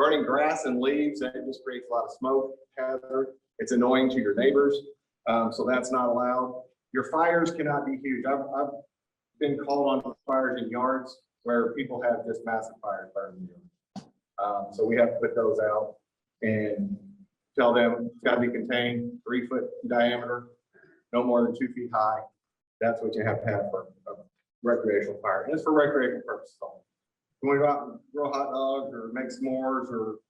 Burning grass and leaves, that just creates a lot of smoke hazard. It's annoying to your neighbors, so that's not allowed. Your fires cannot be huge. I've been called on for fires in yards where people have just massive fires burning them. So we have to put those out and tell them it's got to be contained, 3 foot in diameter, no more than 2 feet high. That's what you have to have for a recreational fire. And it's for recreational purposes only. You want to go out and grill hot dogs or make s'mores or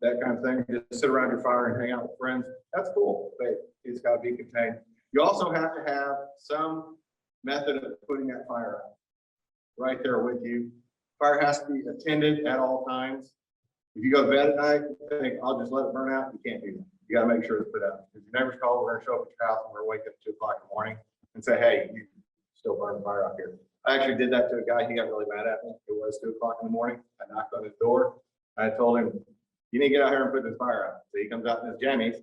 that kind of thing, just sit around your fire and hang out with friends, that's cool, but it's got to be contained. You also have to have some method of putting that fire out right there with you. Fire has to be attended at all times. If you go to bed at night, you think, I'll just let it burn out, you can't do that. You got to make sure it's put out. If your neighbors call, we're going to show up at your house and we're wake up at 2 o'clock in the morning and say, hey, you still burning fire out here. I actually did that to a guy. He got really mad at me. It was 2 o'clock in the morning. I knocked on his door. I told him, you need to get out here and put this fire out. So he comes out in his jammies.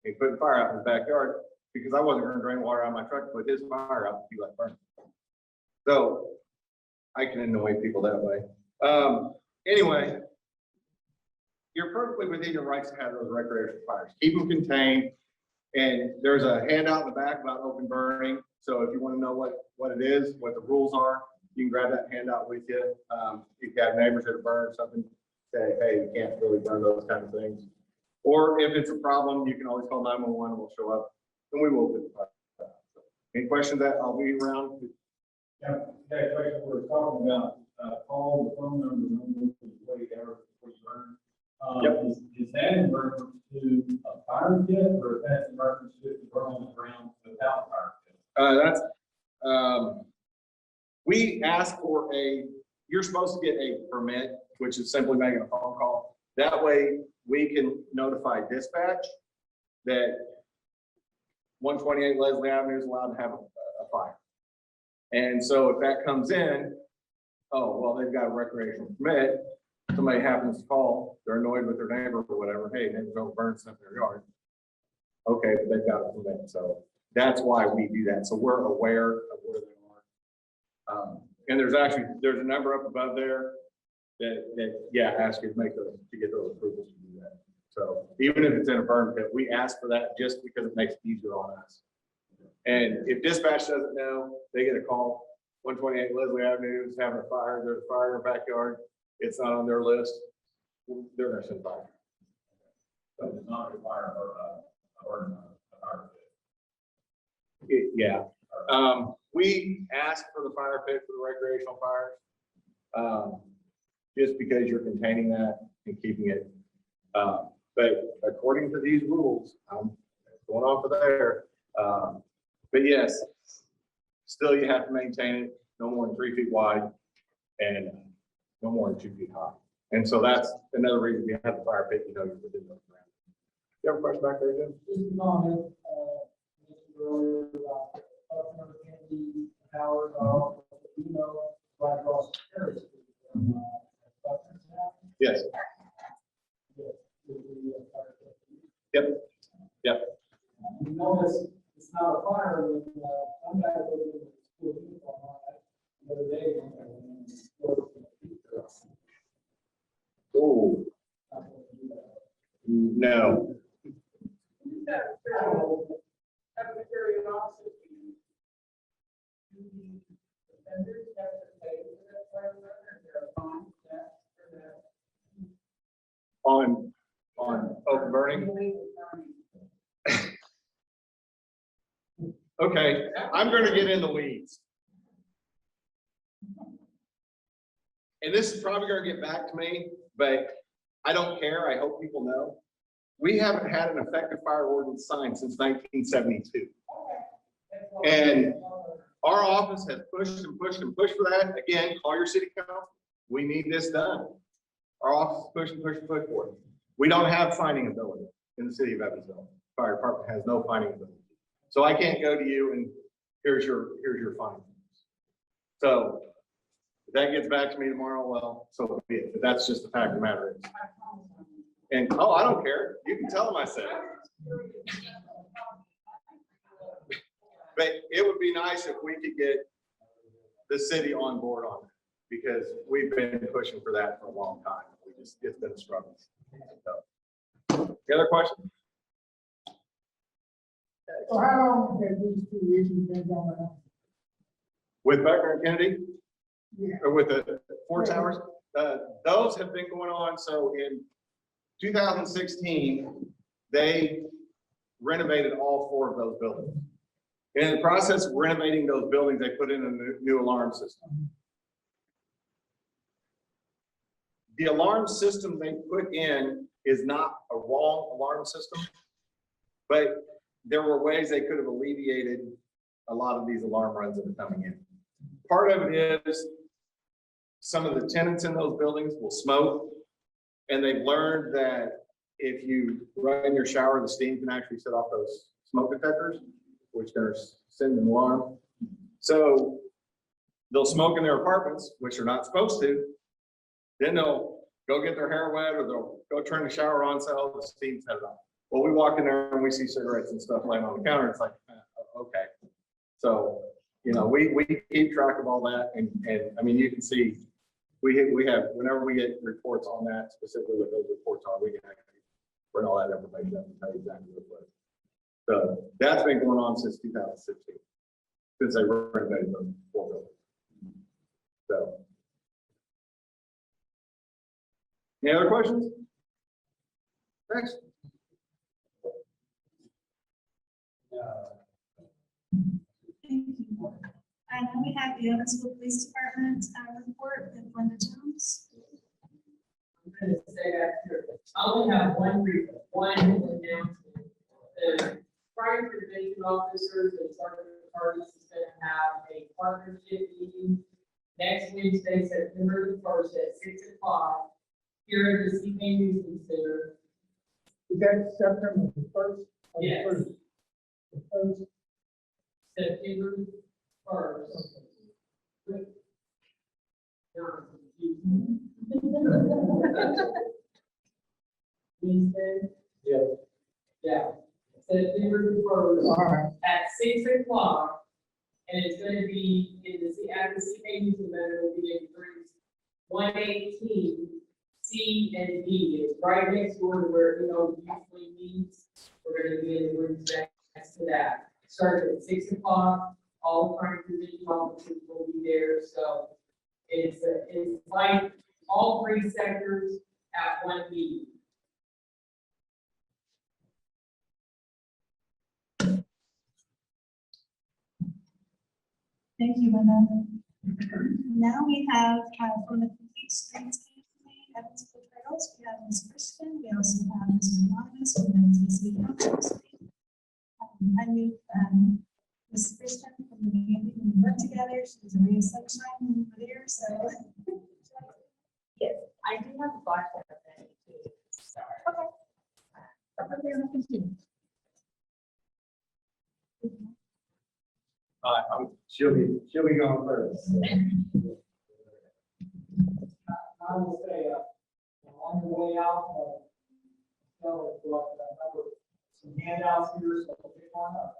He's putting fire out in his backyard because I wasn't going to drain water out of my truck to put his fire out. He let burn. So I can annoy people that way. Anyway, you're perfectly within your rights to have those recreational fires. Keep them contained. And there's a handout in the back about open burning. So if you want to know what it is, what the rules are, you can grab that handout with you. If you have neighbors that are burning something, say, hey, you can't really burn those kind of things. Or if it's a problem, you can always call 911 and we'll show up and we will put the fire out. So, any questions that I'll be around? Yeah, that question we were talking about, call the phone number, whatever, before you burn. Yep. Is that in reference to a fire pit, or is that in reference to burn on the ground without fire pit? We ask for you're supposed to get a permit, which is simply making a phone call. That way we can notify dispatch that 128 Leslie Avenue is allowed to have a fire. And so if that comes in, oh, well, they've got a recreational permit. Somebody happens to call, they're annoyed with their neighbor or whatever. Hey, neighbors don't burn stuff in their yard. Okay, but they've got a permit. So that's why we do that. So we're aware of where they are. And there's a number up above there that ask you to get those approvals to do that. So even if it's in a burn pit, we ask for that just because it makes it easier on us. And if dispatch doesn't know, they get a call. 128 Leslie Avenue is having a fire. There's a fire in their backyard. It's not on their list. They're going to send fire. So it's not a fire or a fire pit. Yeah. We ask for the fire pit for the recreational fires, just because you're containing that and keeping it. But according to these rules, I'm going off of there. But yes, still you have to maintain it no more than 3 feet wide and no more than 2 feet high. And so that's another reason we have the fire pit, you're within those parameters. You have a question back there, Jim? Just a comment, earlier about customers can be powered off, right across the area. Yes. Yep. You notice it's not a fire when some guy goes in the school uniform on that the other day. Oh. No. On open burning. Okay, I'm going to get in the weeds. And this is probably going to get back to me, but I don't care. I hope people know. We haven't had an effective fire ordinance signed since 1972. And our office has pushed and pushed and pushed for that. Again, call your city council. We need this done. Our office is pushing, pushing, pushing for it. We don't have finding ability in the city of Evansville. Fire department has no finding ability. So I can't go to you and here's your findings. So if that gets back to me tomorrow, well, so be it. But that's just the fact of the matter is. And oh, I don't care. You can tell them I said it. But it would be nice if we could get the city on board on it, because we've been pushing for that for a long time. We it's been a struggle. So, any other questions? So how long have these two issues been going on? With Becker and Kennedy, Yeah. or with the four towers, those have been going on. So in 2016, they renovated all four of those buildings. And in the process of renovating those buildings, they put in a new alarm system. The alarm system they put in is not a wrong alarm system, but there were ways they could have alleviated a lot of these alarm runs that are coming in. Part of it is some of the tenants in those buildings will smoke, and they've learned that if you run in your shower, the steam can actually set off those smoke detectors, which are sending an alarm. So they'll smoke in their apartments, which they're not supposed to. Then they'll go get their hair wet, or they'll go turn the shower on, so the steam set it off. Well, we walk in there and we see cigarettes and stuff laying on the counter. It's like, okay. So, you know, we keep track of all that, and I mean, you can see, we have, whenever we get reports on that, specifically what those reports are, we can actually bring all that information up and tell you exactly what it was. So that's been going on since 2016, since they renovated those four buildings. So. Any other questions? Thanks. Thank you. And then we have the Evansville Police Department report with Linda Jones. I'm going to say that here. I only have one announcement. The crime prevention officers and sergeant departments is going to have a partnership meeting next Wednesday, September the 1st at 6 o'clock here at the CK Newsome Center. Is that September the first? Yes. The first. September 1st. Wednesday? Yeah. Yeah. September the 1st. All right. At 6 o'clock, and it's gonna be in the, at the CK Newsome Center, will be in rooms 118, C and D. It's right next door to where, usually meets. We're gonna be in the rooms next to that. Starts at 6 o'clock, all crime prevention officers will be there, so it's like all three sectors at one meeting. Thank you, Linda. Now we have from the Complete Streets Committee, Evansville Trails, we have Ms. Kristen, we also have Mr. Anonymous, we have the city council. I knew Ms. Kristen from the beginning, when we worked together, she was a ray of sunshine when we were there, so. Yes, I do have a flashlight up there too. Sorry. Okay. She'll be going first. I will say, on the way out, tell us what, some handouts here, so pick one up.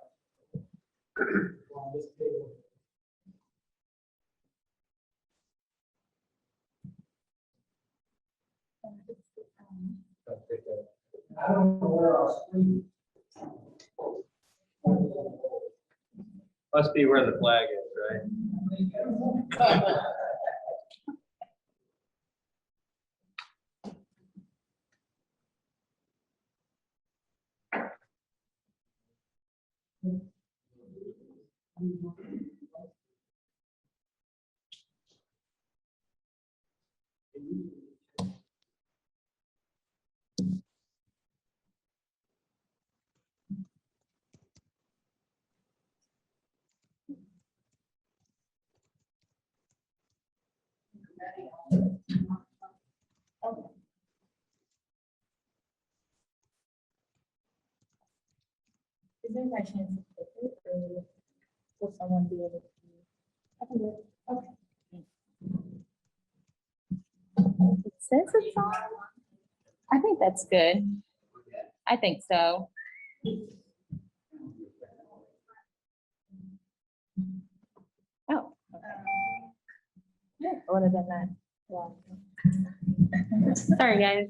On this table. I don't know where our screen. Must be where the flag is, right? Is there by chance to click it, or will someone be able to? I can do it. Okay. It says it's on. I think that's good. I think so. Oh. Okay. Yeah, I would have done that. Yeah. Sorry, guys.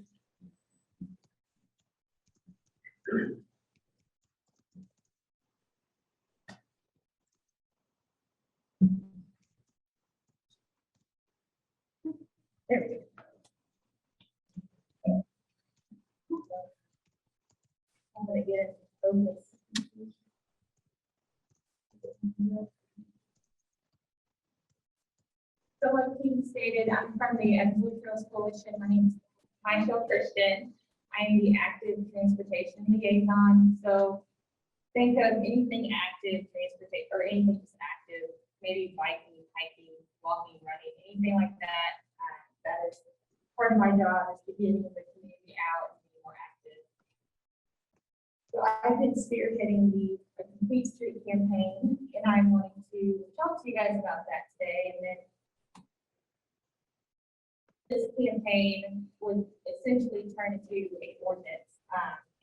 There we go. I'm gonna get it focused. So like Keith stated, I'm from the Evansville Trails Coalition. My name's Mychelle. I am the active transportation liaison. So think of anything active, transportation, or anything that's active, maybe biking, hiking, walking, running, anything like that. That is part of my job, is to get the community out and be more active. So I've been spearheading the Complete Street campaign, and I'm wanting to talk to you guys about that today. And then this campaign would essentially turn into an ordinance,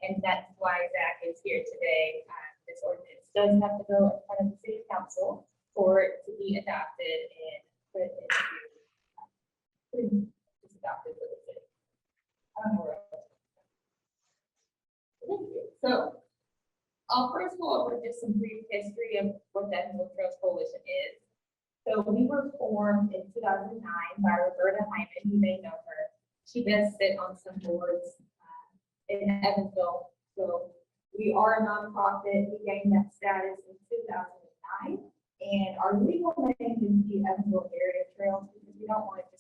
and that's why Zach is here today. This ordinance does have to go in front of the city council for it to be adopted and put into it's adopted for the city. I don't know where else. Thank you. So I'll first go over just some brief history of what the Evansville Trails Coalition is. So we were formed in 2009 by Roberta Hyman. You may know her. She does sit on some boards in Evansville. So we are a nonprofit. We gained that status in 2009. And our legal name is the Evansville Area Trails, because we don't want to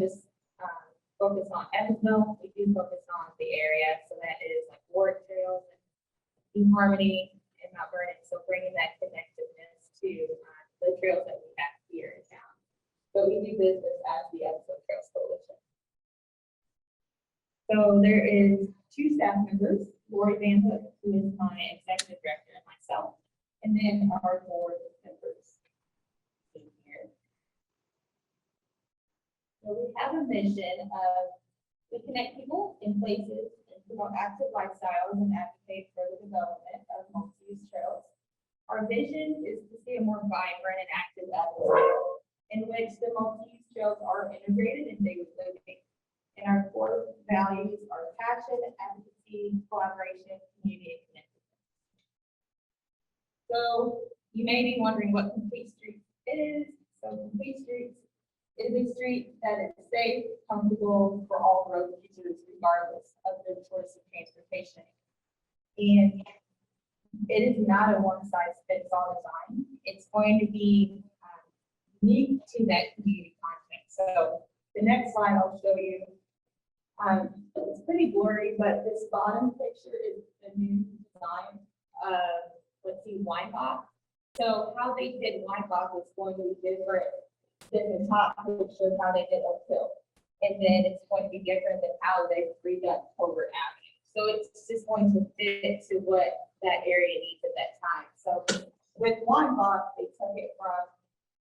just focus on Evansville. We do focus on the area. So that is like Ward Trails and New Harmony and Mount Vernon. So bringing that connectiveness to the trails that we have here in town. But we do business as the Evansville Trails Coalition. So there is 2 staff members, Lori Van Hook, who is my executive director, and myself, and then our board members here. So we have a mission of we connect people in places and promote active lifestyles and advocate for the development of multi-use trails. Our vision is to see a more vibrant and active Evansville in which the multi-use trails are integrated in daily living. And our core values are passion, advocacy, collaboration, community, and connectiveness. So you may be wondering what Complete Streets is. So Complete Streets is a street that is safe, comfortable for all road users, regardless of their choice of transportation. And it is not a one-size-fits-all design. It's going to be unique to that community context. So the next slide I'll show you. It's pretty blurry, but this bottom picture is the new design of, let's see, Weinbach. So how they did Weinbach is going to be different than the top picture of how they did Oak Hill. And then it's going to be different than how they've redone Covert Avenue. So it's just going to fit to what that area needs at that time. So with Weinbach, they took it from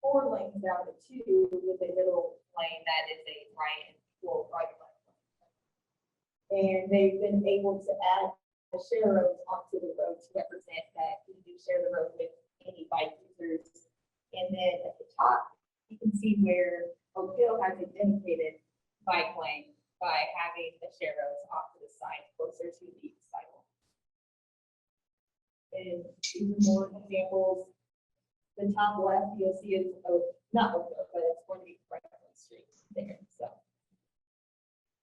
4 lanes down to 2 with a middle lane that is a right and full right lane. And they've been able to add the share roads onto the road to represent that we do share the road with any bike users. And then at the top, you can see where Oak Hill has a dedicated bike lane by having the share roads off to the side, closer to the sidewalk. And even more examples. The top left, you'll see it's not Oak Hill, but it's going to be right on the street there. So,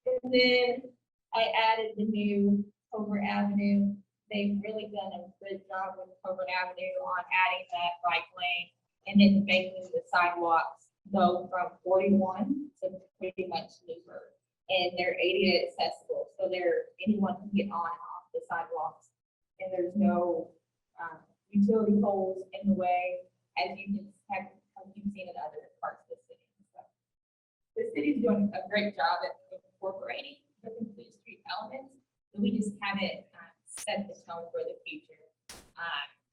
and then I added the new Covert Avenue. They've really done a good job with Covert Avenue on adding that bike lane and then making the sidewalks go from 41 to pretty much Newsome. And they're ADA accessible, so anyone can get on and off the sidewalks. And there's no utility poles in the way, as you've seen in other parts of the city. So the city's doing a great job at incorporating the complete street elements, but we just haven't set the tone for the future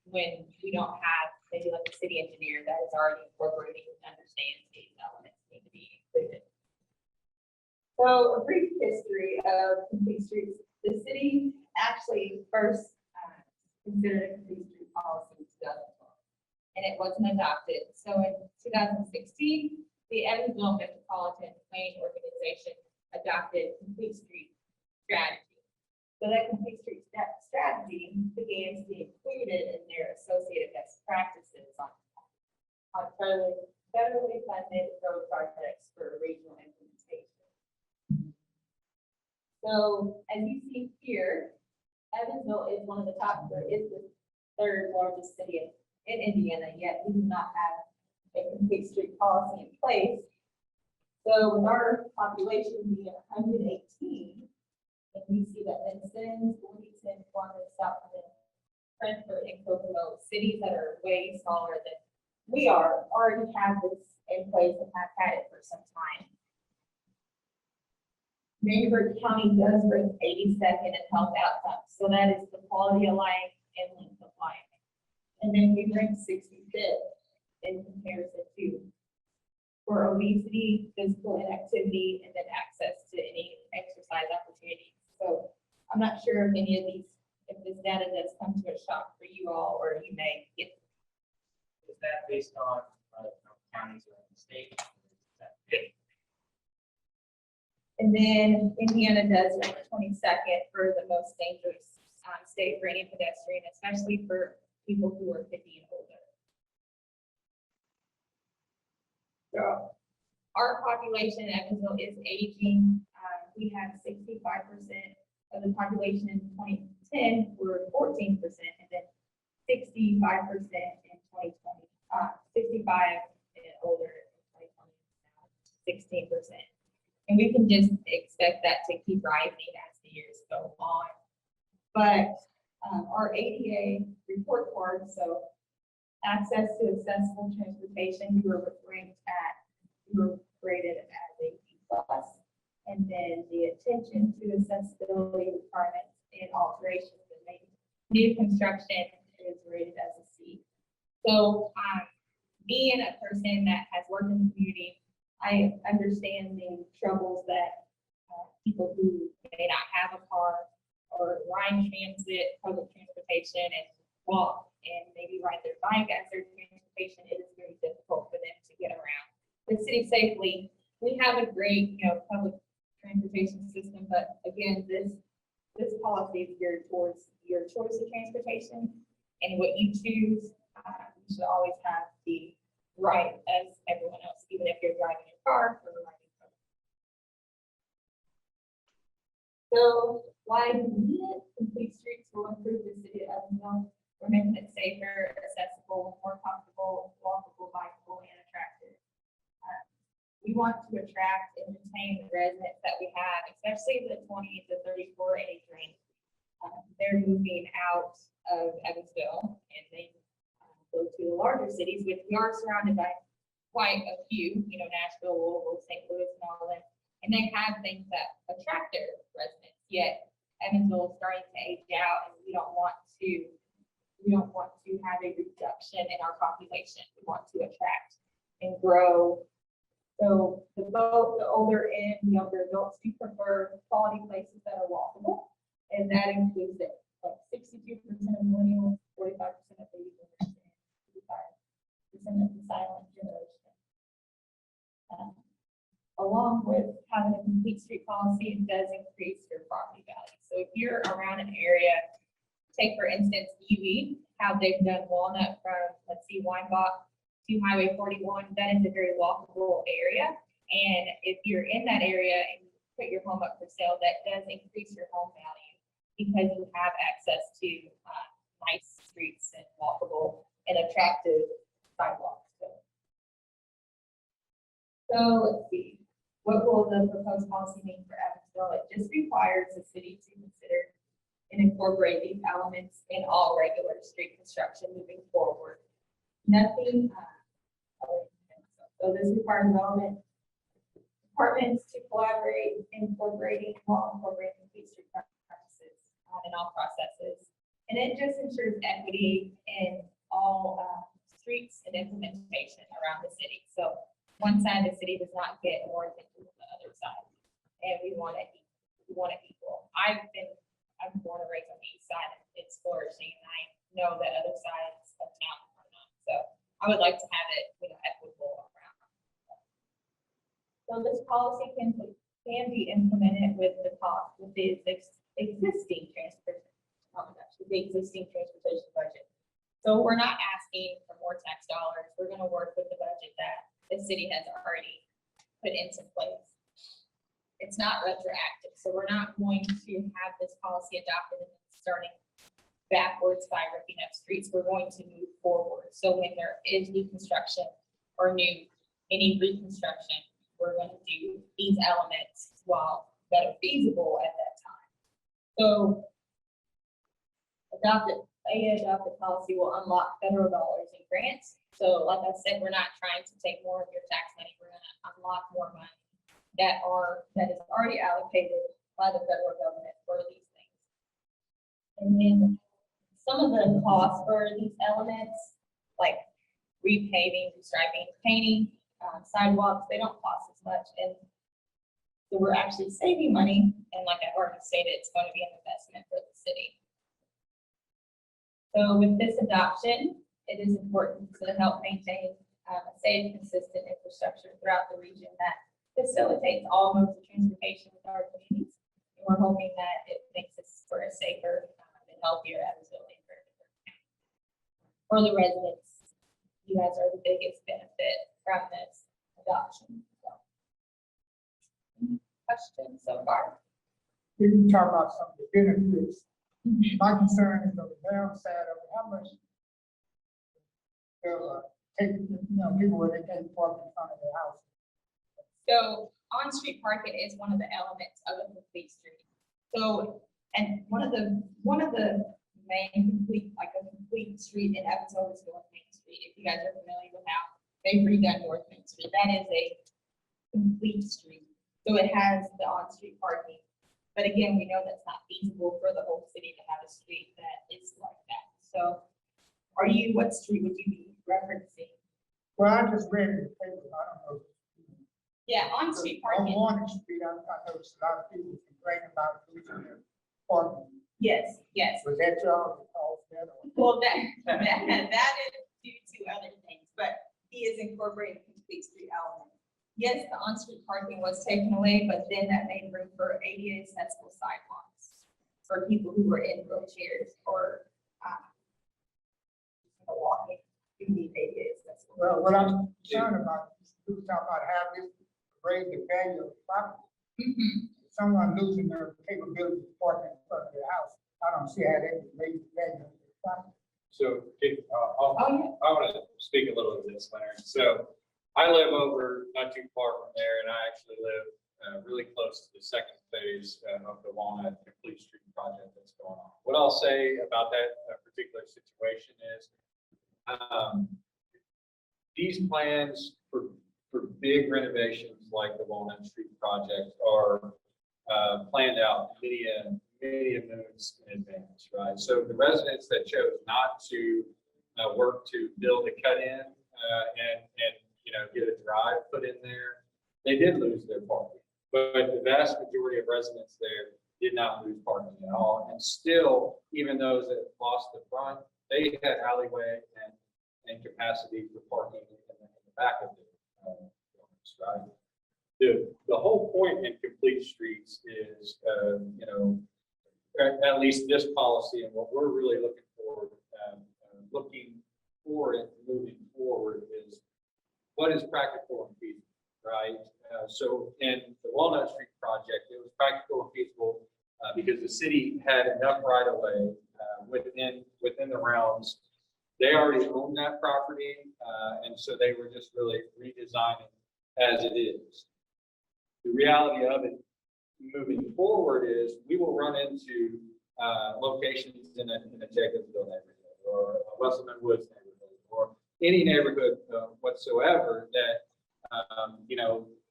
when we don't have maybe like a city engineer that is already incorporating and understands these elements need to be included. So a brief history of complete streets. The city actually first considered a complete street policy in 2012, and it wasn't adopted. So in 2016, the Evansville Metropolitan Planning Organization adopted complete street strategy. So that complete street strategy began to be included in their associated best practices on federally funded road projects for regional implementation. So as you see here, Evansville is one of the top, is the third largest city in Indiana, yet we do not have a complete street policy in place. So with our population being 118, and we see that Vincennes, Liaison, Ordiance, Southland, Brentford, and Kokomo, cities that are way smaller than we are, already have this in place and have had it for some time. Neighbor County does rank 82nd in health outcomes, so that is the quality of life and length of life. And then we rank 65th in comparison to for obesity, physical inactivity, and then access to any exercise opportunities. So I'm not sure if any of these, if this data does come to a shock for you all, or you may get. Is that based on counties around the state? And then Indiana does rank 22nd for the most dangerous state for any pedestrian, especially for people who are 50 and older. So our population in Evansville is aging. We have 65% of the population in 2010 were 14%, and then 65% in 2020, 65 and older in 2020, now 16%. And we can just expect that to keep rising as the years go on. But our ADA report card, so access to accessible transportation, we were rated as a B+. And then the attention to accessibility requirements and alterations and maybe new construction is rated as a C. So being a person that has worked in the community, I understand the troubles that people who may not have a car or ride transit, public transportation, and walk and maybe ride their bike as their transportation, it is very difficult for them to get around the city safely. We have a great, public transportation system, but again, this policy is geared towards your choice of transportation and what you choose. You should always have the right as everyone else, even if you're driving your car or riding your car. So why do we need it? Complete streets will improve the city of Evansville. We're making it safer, accessible, more comfortable, walkable, bikeable, and attractive. We want to attract and retain the residents that we have, especially the 20 to 34 age range. They're moving out of Evansville and they go to the larger cities, which we are surrounded by quite a few, Nashville, Louisville, St. Louis, and all that. And they have things that attract their residents, yet Evansville is starting to age out and we don't want to have a reduction in our population. We want to attract and grow. So both the older and younger adults do prefer quality places that are walkable. And that includes it, like 62% of millennials, 45% of baby boomers, 55% of the silent generation. Along with having a complete street policy, it does increase your property value. So if you're around an area, take for instance, UE, how they've done Walnut from, Weinbach to Highway 41, that is a very walkable area. And if you're in that area and you put your home up for sale, that does increase your home value because you have access to nice streets and walkable and attractive sidewalks. So let's see, what will the proposed policy mean for Evansville? It just requires the city to consider and incorporate these elements in all regular street construction moving forward. Nothing. So this requires departments to collaborate, incorporating complete street practices in all processes. And it just ensures equity in all streets and implementation around the city. So one side of the city does not get more attention than the other side. And we want it equal. I'm born and raised on the east side, and it's flourishing. And I know that other sides of town are not. So I would like to have it, equitable around. So this policy can be implemented with the cost, with the existing transportation budget. So we're not asking for more tax dollars. We're gonna work with the budget that the city has already put into place. It's not retroactive, so we're not going to have this policy adopted and starting backwards by ripping up streets. We're going to move forward. So when there is new construction or any reconstruction, we're going to do these elements that are feasible at that time. So adopted policy will unlock federal dollars in grants. So like I said, we're not trying to take more of your tax money. We're going to unlock more money that is already allocated by the federal government for these things. And then some of the costs for these elements, like repaving, restriping, painting, sidewalks, they don't cost as much. And so we're actually saving money. And like I've already stated, it's going to be an investment for the city. So with this adoption, it is important to help maintain a safe, consistent infrastructure throughout the region that facilitates all modes of transportation with our communities. And we're hoping that it makes us for a safer and healthier Evansville neighborhood. For the residents, you guys are the biggest benefit from this adoption. So, any questions so far? We can talk about some of the benefits. My concern is on the downside of it, how much they'll take, people where they can't park in front of their house. So on-street parking is one of the elements of a complete street. So, and one of the main complete street in Evansville is North Main Street. If you guys are familiar with how they've redone North Main Street, that is a complete street. So it has the on-street parking. But again, we know that's not feasible for the whole city to have a street that is like that. So what street would you be referencing? Well, I just read in the paper, I don't know. Yeah, on-street On parking. Warning Street, I noticed a lot of people complaining about losing their parking. Yes. Was that y'all that caused that? Well, that is due to other things, but he is incorporating complete street element. Yes, the on-street parking was taken away, but then that made room for ADA accessible sidewalks for people who were in wheelchairs or walking. You need ADA accessible. Well, what I'm concerned about, people talk about how this raise the value of property. Someone losing their capability to park in front of their house, I don't see how they can raise the value of their property. So, Oh, yeah. I want to speak a little to this, Leonard. So I live over not too far from there, and I actually live really close to the second phase of the Walnut Complete Street project that's going on. What I'll say about that particular situation is these plans for big renovations like the Walnut Street project are planned out many moons in advance, right? So the residents that chose not to work to build a cut-in and get a drive put in there, they did lose their parking. But the vast majority of residents there did not lose parking at all. And still, even those that lost the front, they had alleyway and capacity for parking in the back of the buildings, right? The whole point in complete streets is, at least this policy and what we're really looking forward and moving forward is what is practical and feasible, right? So in the Walnut Street project, it was practical and feasible because the city had enough right of way within the realms. They already own that property, and so they were just really redesigning as it is. The reality of it moving forward is we will run into locations in a Jacobsville neighborhood or a Wesselman Woods neighborhood or any neighborhood whatsoever that,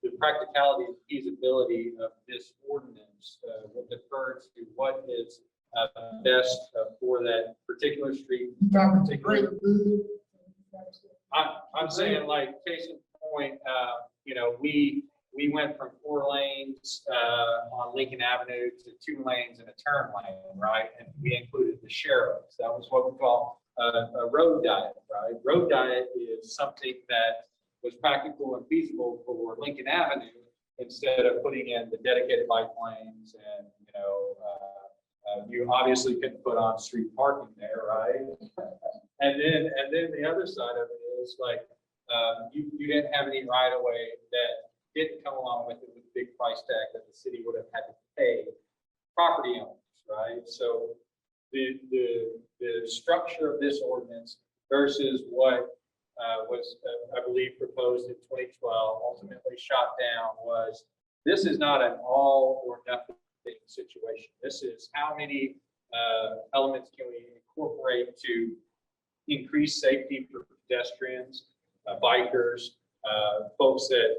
the practicality and feasibility of this ordinance will defer to what is best for that particular street. I'm saying, like, case in point, we went from 4 lanes on Lincoln Avenue to 2 lanes and a turn lane, right? And we included the sheriffs. That was what we call a road diet, right? Road diet is something that was practical and feasible for Lincoln Avenue instead of putting in the dedicated bike lanes and, you obviously couldn't put on street parking there, right? And then the other side of it is like, you didn't have any right of way that didn't come along with it with a big price tag that the city would have had to pay property owners, right? So the structure of this ordinance versus what was, I believe, proposed in 2012, ultimately shot down was, this is not an all or nothing situation. This is how many elements can we incorporate to increase safety for pedestrians, bikers, folks that,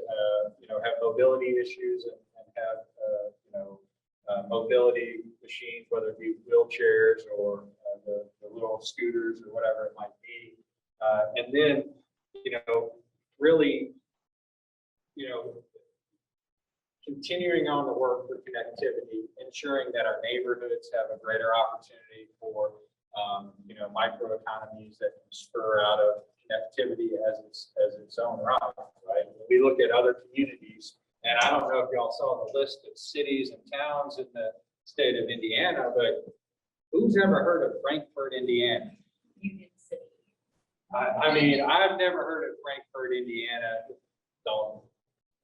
have mobility issues and have, mobility machines, whether it be wheelchairs or the little scooters or whatever it might be. And then, really, continuing on the work for connectivity, ensuring that our neighborhoods have a greater opportunity for, microeconomies that can spur out of connectivity as its own right, right? We look at other communities, and I don't know if y'all saw the list of cities and towns in the state of Indiana, but who's ever heard of Frankfort, Indiana? Union City. I mean, I've never heard of Frankfort, Indiana. Don't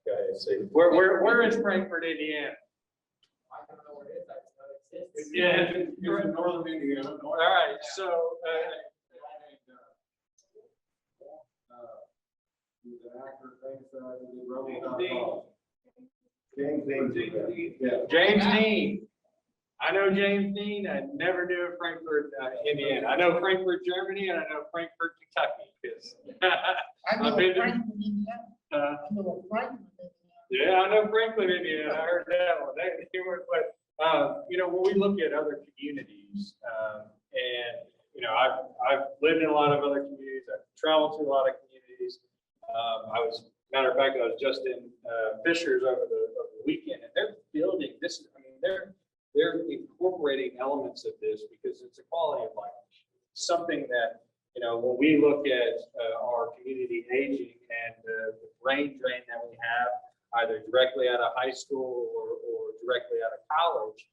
go ahead and see. Where is Frankfort, Indiana? I don't know where it is, I just know it exists. Yeah, You're in northern Indiana. all right, so, He's an actor, thanks, he wrote it. James Dean. Yeah. James Dean. I know James Dean. I never knew of Frankfort, Indiana. I know Frankfort, Germany, and I know Frankfort, Kentucky. 'Cause I know I've been to- Franklin, Indiana. I know Franklin, Indiana. Yeah, I know Franklin, Indiana. I heard that one. But when we look at other communities, and I've lived in a lot of other communities. I've traveled to a lot of communities. Matter of fact, I was just in Fishers over the weekend, and they're building this. I mean, they're incorporating elements of this because it's a quality of life. Something that, when we look at our community aging and the brain drain that we have, either directly out of high school or directly out of college,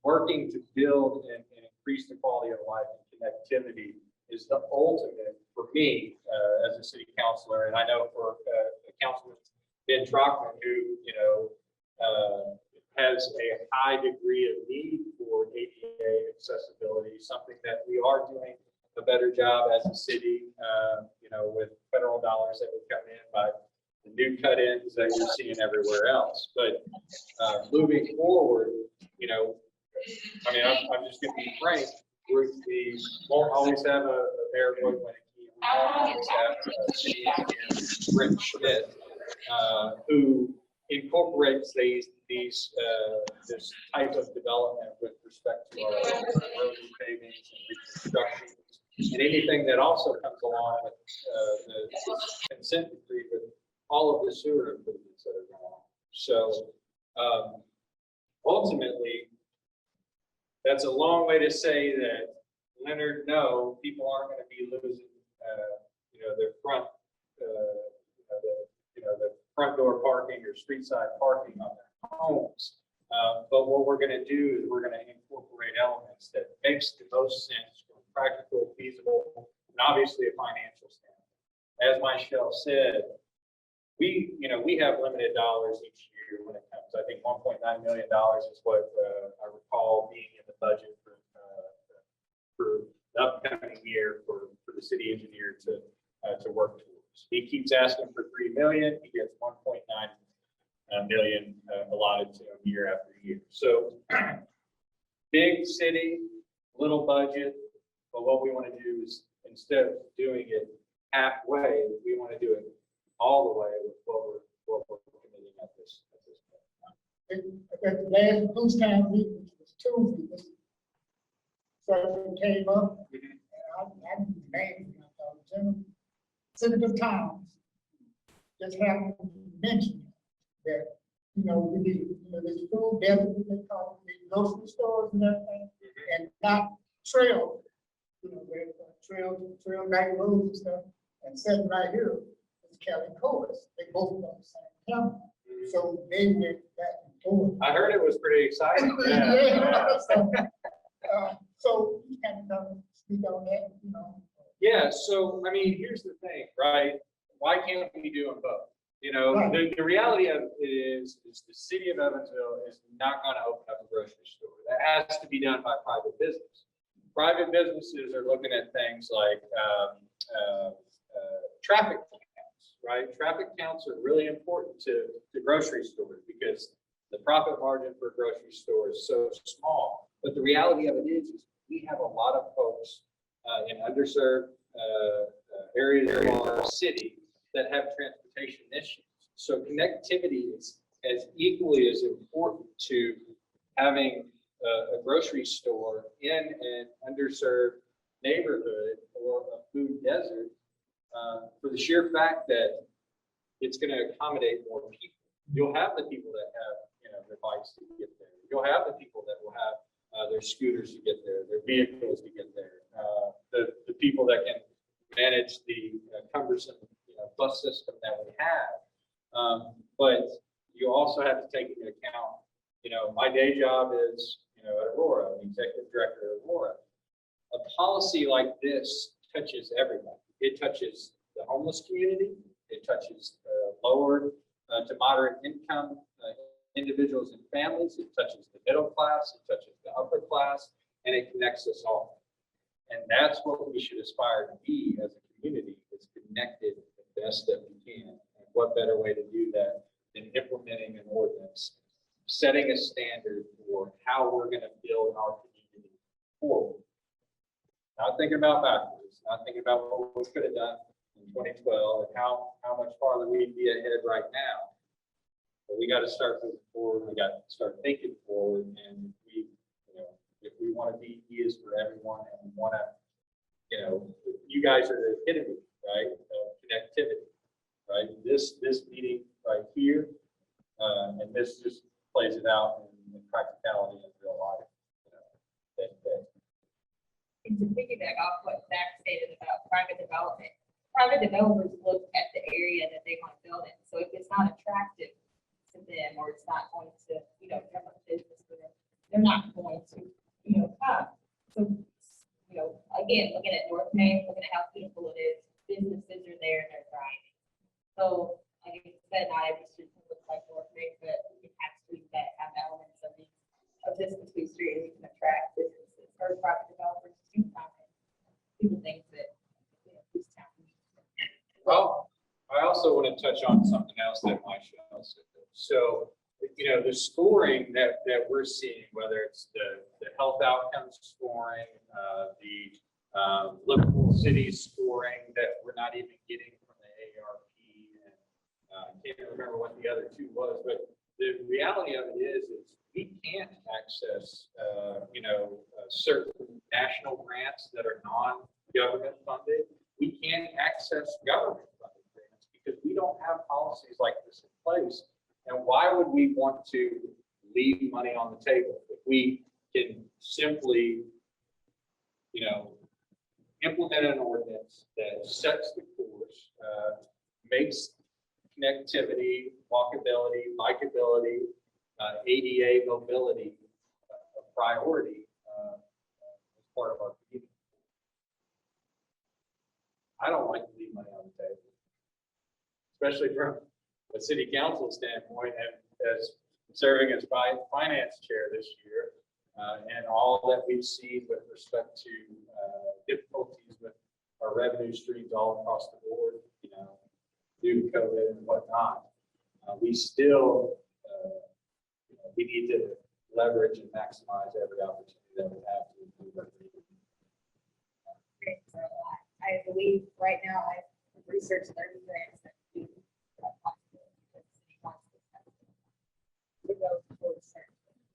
working to build and increase the quality of life and connectivity is the ultimate for me as a city councilor. And I know for Councilman Ben Trockman, who, has a high degree of need for ADA accessibility, something that we are doing a better job as a city, with federal dollars that would come in by the new cut-ins that you're seeing everywhere else. But moving forward, I'm just going to be frank. We won't always have a mayor Roy Winnicky. We won't always have a city engineer, Rick Schmidt, who incorporates this type of development with respect to our road pavings and reconstructions, and anything that also comes along with the consent decree with all of the sewer improvements that are going on. So ultimately, that's a long way to say that, Leonard, no, people aren't going to be losing, their front, the front door parking or street side parking on their homes. But what we're going to do is we're going to incorporate elements that makes the most sense from practical, feasible, and obviously a financial standpoint. As Mychelle said, we have limited dollars each year when it comes. I think $1.9 million is what I recall being in the budget for the upcoming year for the city engineer to work towards. He keeps asking for $3 million. He gets 1.9 million allotted to him year after year. So big city, little budget, but what we want to do is, instead of doing it halfway, we want to do it all the way with what we're committing at this point. At the last Blues Town meeting, which was Tuesday, this subject came up, and I knew the name, and I thought, Senator Towns just happened to mention that, we need, this food desert, they call it, the grocery stores and everything, and not trail, trail night roads and stuff, and sitting right here, it's Kelly Coors. They both on the same county. So they went back and forth. I heard it was pretty exciting. Yeah. So you kind of speak on that, you know. Yeah, so, I mean, here's the thing, right? Why can't we do them both? You know, the reality of it is the city of Evansville is not gonna open up a grocery store. That has to be done by private business. Private businesses are looking at things like, traffic counts, right? Traffic counts are really important to grocery stores because the profit margin for a grocery store is so small. But the reality of it is we have a lot of folks in underserved areas of our city that have transportation issues. So connectivity is as equally as important to having a grocery store in an underserved neighborhood or a food desert for the sheer fact that it's going to accommodate more people. You'll have the people that have, you know, their bikes to get there. You'll have the people that will have their scooters to get there, their vehicles to get there. The people that can manage the cumbersome, you know, bus system that we have. But you also have to take into account, you know, my day job is, you know, at Aurora, I'm the executive director of Aurora. A policy like this touches everybody. It touches the homeless community. It touches lower to moderate income individuals and families. It touches the middle class. It touches the upper class, and it connects us all. And that's what we should aspire to be as a community, is connected the best that we can. And what better way to do that than implementing an ordinance, setting a standard for how we're going to build our community forward. Not thinking about backwards, not thinking about what we could have done in 2012 and how much farther we'd be ahead right now. But we got to start moving forward. We got to start thinking forward. And if we want to be ease for everyone, and we want to, you know, you guys are the epitome, right, of connectivity, right? This meeting right here, and this just plays it out in practicality in real life. You know, And to piggyback off what Zach stated about private development, private developers look at the area that they want to build in. So if it's not attractive to them, or it's not going to, you know, drum up business for them, they're not going to, you know, come. So, you know, again, looking at North Main, looking at how beautiful it is, businesses are there and they're thriving. So, like I said, not every street can look like North Main, but we can have streets that have elements of this complete street, and we can attract businesses or private developers to come and do the things that, you know, this town needs. Well, I also want to touch on something else that Mychelle said. So, you know, the scoring that we're seeing, whether it's the health outcomes scoring, the livable cities scoring that we're not even getting from the ARP, and I can't remember what the other two was, but the reality of it is we can't access, you know, certain national grants that are non-government funded. We can't access government funded grants because we don't have policies like this in place. And why would we want to leave money on the table if we can simply, you know, implement an ordinance that sets the course, makes connectivity, walkability, bikeability, ADA mobility a priority as part of our community? I don't like to leave money on the table, especially from a city council standpoint, and as serving as finance chair this year, and all that we've seen with respect to difficulties with our revenue streams all across the board, you know, due to COVID and whatnot, we still, you know, we need to leverage and maximize every opportunity that we have to improve our community. Great, so I believe right now I've researched 30 grants that do to go towards certain things.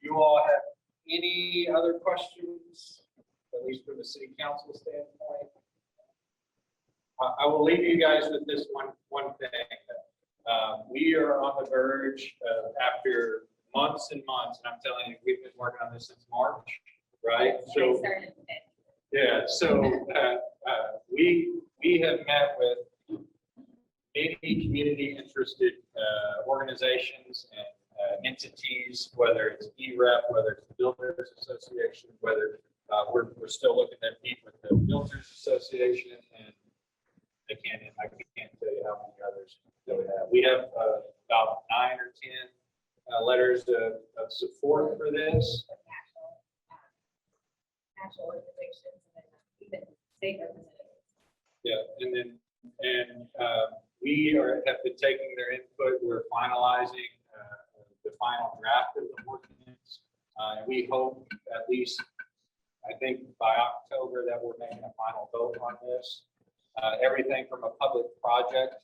You all have any other questions, at least from the city council standpoint? I will leave you guys with this one thing. We are on the verge of, after months and months, and I'm telling you, we've been working on this since March, right? I So, started today. yeah, so, we have met with many community interested, organizations and entities, whether it's EREP, whether it's the Builders Association, whether, we're still looking at meet with the Builders Association, and I can't tell you how many others that we have. We have, about 9 or 10, letters of support for this. National organizations and then even state representatives. Yeah, we have been taking their input. We're finalizing the final draft of the ordinance. And we hope at least, I think by October, that we're making a final vote on this. Everything from a public project,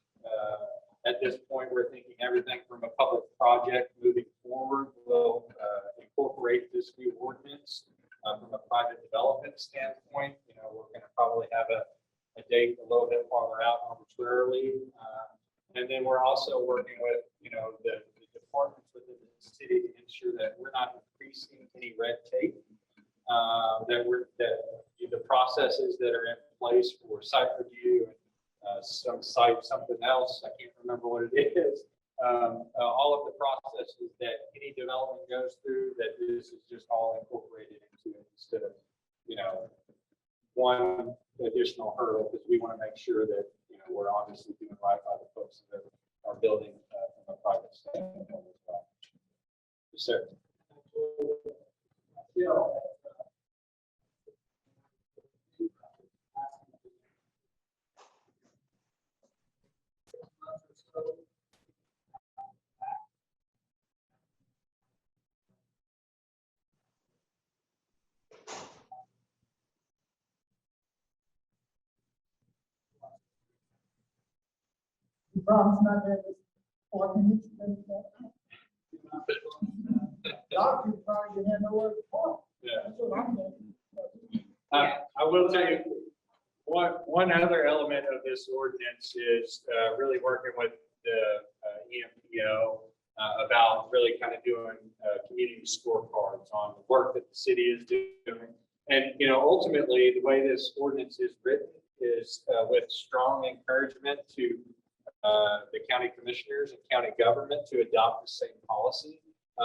at this point, we're thinking everything from a public project moving forward will incorporate this new ordinance. From a project development standpoint, we're going to probably have a date a little bit farther out arbitrarily. And then we're also working with, the departments within the city to ensure that we're not increasing any red tape. That the processes that are in place for site review and something else, I can't remember what it is. All of the processes that any development goes through, that this is just all incorporated into it instead of, one additional hurdle, because we want to make sure that, we're obviously doing right by the folks that are building from a private standpoint as well. Yes, sir. You promise not to have this ordinance. Doctor probably didn't have nowhere to park. Yeah. That's what I'm thinking. I will tell you, one other element of this ordinance is really working with the EMPO about really kind of doing community scorecards on the work that the city is doing. And, ultimately, the way this ordinance is written is with strong encouragement to the county commissioners and county government to adopt the same policy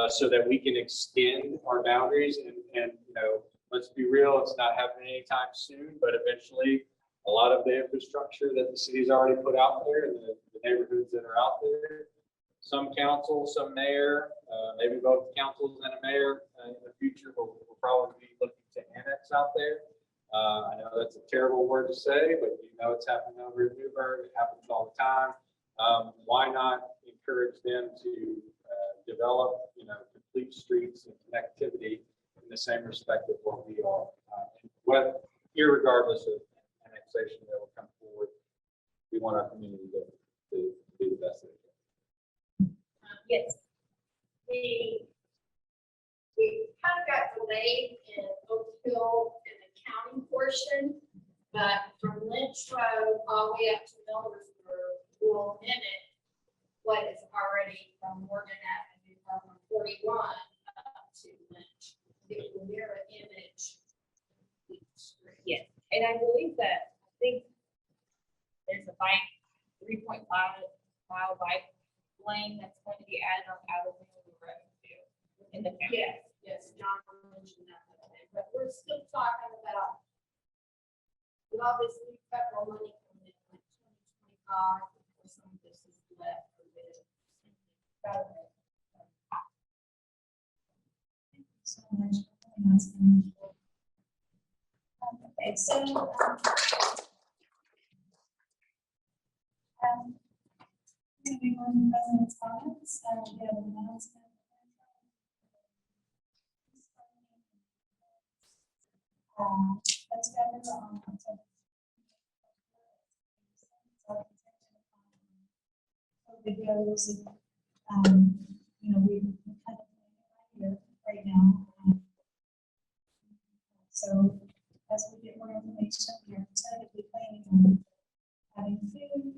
so that we can extend our boundaries. And let's be real, it's not happening anytime soon, but eventually a lot of the infrastructure that the city's already put out there and the neighborhoods that are out there, some council, some mayor, maybe both councils and a mayor in the future will probably be looking to annex out there. I know that's a terrible word to say, but it's happening over in Newburgh. It happens all the time. Why not encourage them to develop, complete streets and connectivity in the same respect of what we are, irregardless of annexation that will come forward. We want our community to do the best they can. Yes. We kind of got delayed in Oak Hill in the county portion, but from Lynch Road all the way up to Millersburg will mimic what is already from Morgan Avenue from 41 up to Lynch. It will mirror image each street. Yes, and I believe that, I think there's a 3.5 mile bike lane that's going to be added on out of the road too in the county. Yes, John mentioned that, but we're still talking about with all this new federal money coming in like 2025, or some of this is left for this. Thank you so much for coming out tonight. Okay, so, moving on to president's comments, we have an announcement. Let's gather on October. Videos, we kind of here right now. So as we get more information, we are tentatively planning on having food.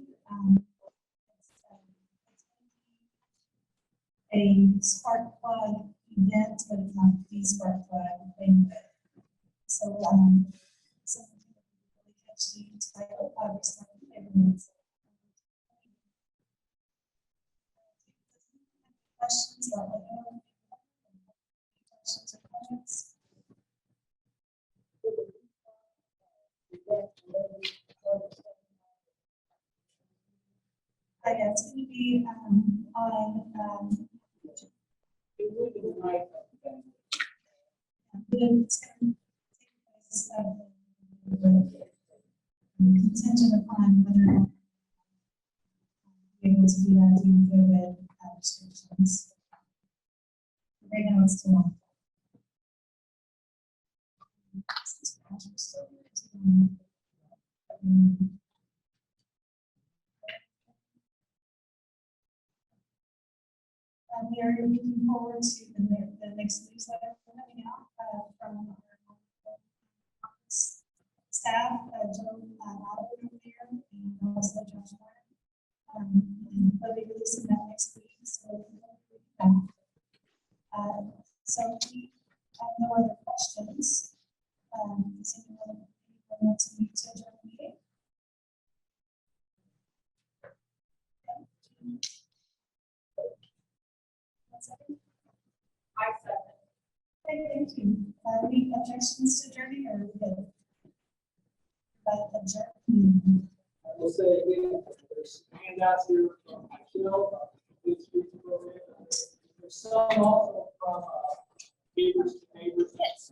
a spark plug event, but it's not the spark plug thing. So, something that really catch the title of the spark plug. Questions or questions or comments? I guess it would be, on, contingent upon whether or not we're able to do that due to COVID restrictions. Right now, it's still on. We are looking forward to the next newsletter coming out from our office staff, Joe Oliver here, and also Josh Martin. They'll be releasing that next week, so so we have no other questions. Does anyone want to meet to adjourn the meeting? I said, Okay, thank you. Any objections to adjourning or good? Adjourn. I will say again, there's handouts here from Mychelle, this week's program. There's some also from neighbors to neighbors. Yes.